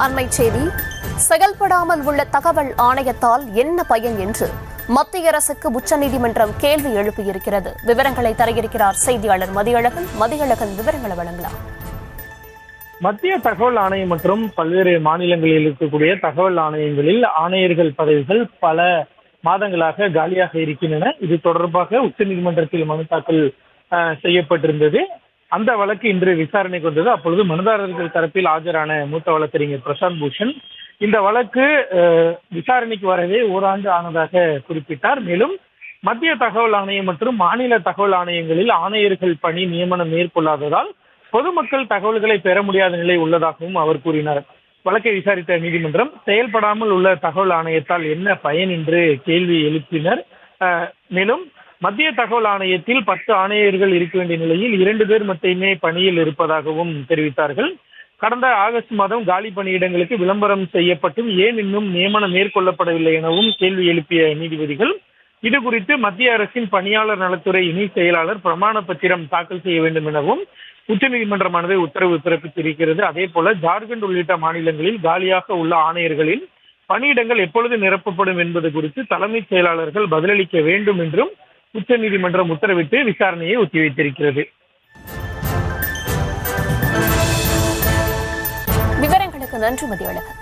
அண்மைச் செய்தி. செயல்படாமல் உள்ள தகவல் ஆணையத்தால் என்ன பயன் என்று மத்திய அரசுக்கு உச்சநீதிமன்றம் கேள்வி எழுப்பியிருக்கிறது. விவரங்களை தர இருக்கிறார் செய்தியாளர் மதியழகன். மதியழகன், விவரங்களை வழங்கலாம். மத்திய தகவல் ஆணையம் மற்றும் பல்வேறு மாநிலங்களில் இருக்கக்கூடிய தகவல் ஆணையங்களில் ஆணையர்கள் பதவிகள் பல மாதங்களாக காலியாக இருக்கின்றன. இது தொடர்பாக உச்சநீதிமன்றத்தில் மனு தாக்கல் செய்யப்பட்டிருந்தது. அந்த வழக்கு இன்று விசாரணைக்கு வந்தது. அப்பொழுது மனுதாரர்கள் தரப்பில் ஆஜரான மூத்த வழக்கறிஞர் பிரசாந்த் பூஷன் இந்த வழக்கு விசாரணைக்கு வரவே ஓராண்டு ஆனதாக குறிப்பிட்டார். மேலும் மத்திய தகவல் ஆணையம் மற்றும் மாநில தகவல் ஆணையங்களில் ஆணையர்கள் பணி நியமனம் மேற்கொள்ளாததால் பொதுமக்கள் தகவல்களை பெற முடியாத நிலை உள்ளதாகவும் அவர் கூறினார். வழக்கை விசாரித்த நீதிமன்றம் செயல்படாமல் உள்ள தகவல் ஆணையத்தால் என்ன பயன் என்று கேள்வி எழுப்பினர். மேலும் மத்திய தகவல் ஆணையத்தில் 10 ஆணையர்கள் இருக்க வேண்டிய நிலையில் 2 பேர் மட்டுமே பணியில் இருப்பதாகவும் தெரிவித்தார்கள். கடந்த ஆகஸ்ட் மாதம் காலி பணியிடங்களுக்கு விளம்பரம் செய்யப்பட்டும் ஏன் இன்னும் நியமனம் மேற்கொள்ளப்படவில்லை எனவும் கேள்வி எழுப்பிய நீதிபதிகள் இது குறித்து மத்திய அரசின் பணியாளர் நலத்துறை இணை செயலாளர் பிரமாண பத்திரம் தாக்கல் செய்ய வேண்டும் எனவும் உச்சநீதிமன்றமானது உத்தரவு பிறப்பித்திருக்கிறது. அதே போல ஜார்க்கண்ட் உள்ளிட்ட மாநிலங்களில் காலியாக உள்ள ஆணையர்களின் பணியிடங்கள் எப்பொழுது நிரப்பப்படும் என்பது குறித்து தலைமைச் செயலாளர்கள் பதிலளிக்க வேண்டும் என்றும் உச்சநீதிமன்றம் உத்தரவிட்டு விசாரணையை ஒத்திவைத்திருக்கிறது. விவரங்களுக்கு நன்றி மதியழகன்.